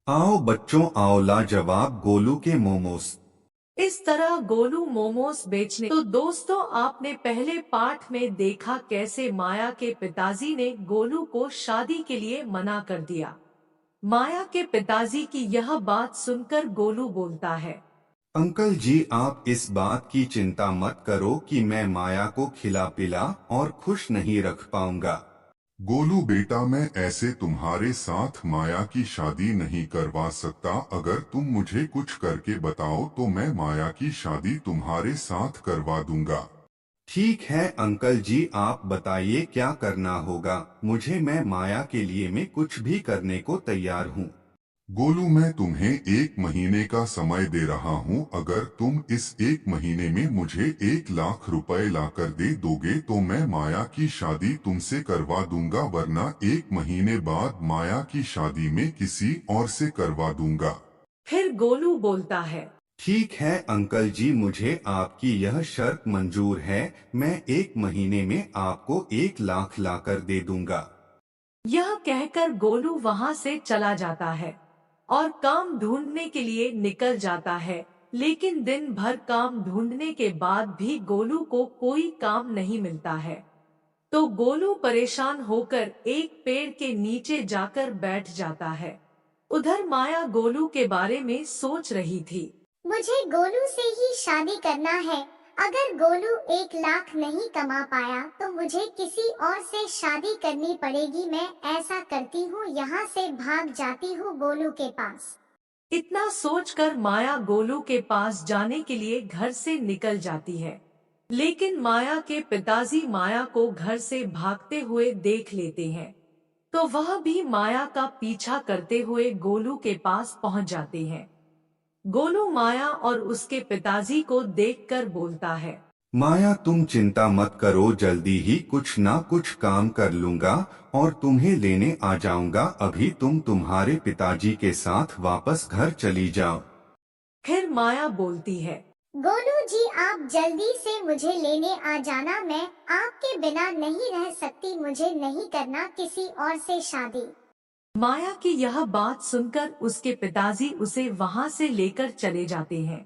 आओ बच्चों आओ लाजवाब गोलू के मोमोज। इस तरह गोलू मोमोज बेचने। तो दोस्तों, आपने पहले पार्ट में देखा कैसे माया के पिताजी ने गोलू को शादी के लिए मना कर दिया। माया के पिताजी की यह बात सुनकर गोलू बोलता है, अंकल जी आप इस बात की चिंता मत करो कि मैं माया को खिला पिला और खुश नहीं रख पाऊंगा। गोलू बेटा, मैं ऐसे तुम्हारे साथ माया की शादी नहीं करवा सकता। अगर तुम मुझे कुछ करके बताओ तो मैं माया की शादी तुम्हारे साथ करवा दूंगा। ठीक है अंकल जी आप बताइए क्या करना होगा मुझे, मैं माया के लिए मैं कुछ भी करने को तैयार हूँ। गोलू, मैं तुम्हें 1 महीने का समय दे रहा हूँ। अगर तुम इस 1 महीने में मुझे 1 लाख रुपए लाकर दे दोगे तो मैं माया की शादी तुमसे करवा दूंगा, वरना 1 महीने बाद माया की शादी में किसी और से करवा दूंगा। फिर गोलू बोलता है, ठीक है अंकल जी मुझे आपकी यह शर्त मंजूर है, मैं 1 महीने में आपको 1 लाख लाकर दे दूंगा। यह कहकर गोलू वहां से चला जाता है और काम ढूंढने के लिए निकल जाता है। लेकिन दिन भर काम ढूंढने के बाद भी गोलू को कोई काम नहीं मिलता है। तो गोलू परेशान होकर एक पेड़ के नीचे जाकर बैठ जाता है। उधर माया गोलू के बारे में सोच रही थी। मुझे गोलू से ही शादी करना है। अगर गोलू 1 लाख नहीं कमा पाया तो मुझे किसी और से शादी करनी पड़ेगी। मैं ऐसा करती हूँ, यहाँ से भाग जाती हूँ गोलू के पास। इतना सोचकर माया गोलू के पास जाने के लिए घर से निकल जाती है। लेकिन माया के पिताजी माया को घर से भागते हुए देख लेते हैं। तो वह भी माया का पीछा करते हुए गोलू के पास पहुंच जाते हैं। गोलू माया और उसके पिताजी को देखकर बोलता है, माया तुम चिंता मत करो, जल्दी ही कुछ ना कुछ काम कर लूंगा और तुम्हें लेने आ जाऊंगा। अभी तुम तुम्हारे पिताजी के साथ वापस घर चली जाओ। फिर माया बोलती है, गोलू जी, आप जल्दी से मुझे लेने आ जाना। मैं आपके बिना नहीं रह सकती। मुझे नहीं करना किसी और से शादी। माया की यह बात सुनकर उसके पिताजी उसे वहां से लेकर चले जाते हैं।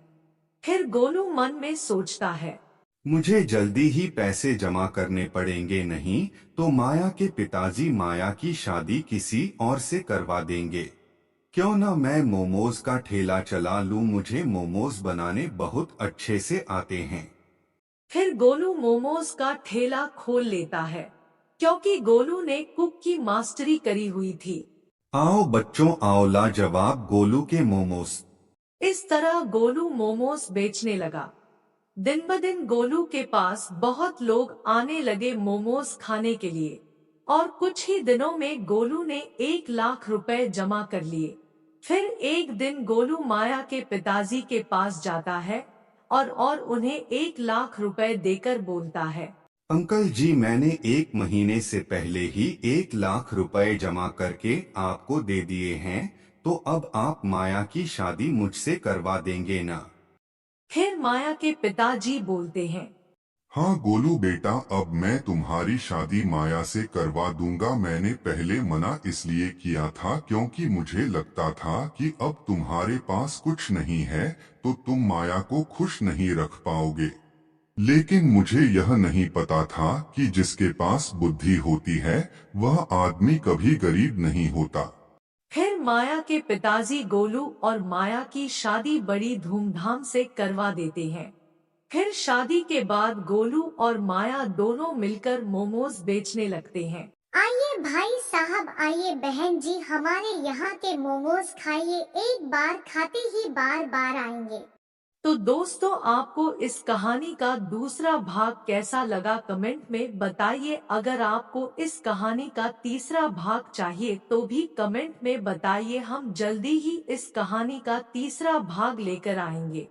फिर गोलू मन में सोचता है, मुझे जल्दी ही पैसे जमा करने पड़ेंगे, नहीं तो माया के पिताजी माया की शादी किसी और से करवा देंगे। क्यों ना मैं मोमोज का ठेला चला लूं, मुझे मोमोज बनाने बहुत अच्छे से आते हैं। फिर गोलू मोमोज का ठेला खोल लेता है, क्योंकि गोलू ने कुक की मास्टरी करी हुई थी। आओ बच्चों आओ लाजवाब गोलू के मोमोज। इस तरह गोलू मोमोज बेचने लगा। दिन ब दिन गोलू के पास बहुत लोग आने लगे मोमोज खाने के लिए और कुछ ही दिनों में गोलू ने 1 लाख रुपए जमा कर लिए। फिर एक दिन गोलू माया के पिताजी के पास जाता है और उन्हें 1 लाख रुपए देकर बोलता है, अंकल जी मैंने 1 महीने से पहले ही 1 लाख रुपए जमा करके आपको दे दिए हैं, तो अब आप माया की शादी मुझसे करवा देंगे ना। फिर माया के पिताजी बोलते हैं, हाँ गोलू बेटा, अब मैं तुम्हारी शादी माया से करवा दूंगा। मैंने पहले मना इसलिए किया था क्योंकि मुझे लगता था कि अब तुम्हारे पास कुछ नहीं है तो तुम माया को खुश नहीं रख पाओगे। लेकिन मुझे यह नहीं पता था कि जिसके पास बुद्धि होती है वह आदमी कभी गरीब नहीं होता। फिर माया के पिताजी गोलू और माया की शादी बड़ी धूमधाम से करवा देते हैं। फिर शादी के बाद गोलू और माया दोनों मिलकर मोमोज बेचने लगते हैं। आइए भाई साहब, आइए बहन जी, हमारे यहाँ के मोमोज खाइए। एक बार खाते ही बार बार आएंगे। तो दोस्तों, आपको इस कहानी का दूसरा भाग कैसा लगा कमेंट में बताइए। अगर आपको इस कहानी का तीसरा भाग चाहिए तो भी कमेंट में बताइए, हम जल्दी ही इस कहानी का तीसरा भाग लेकर आएंगे।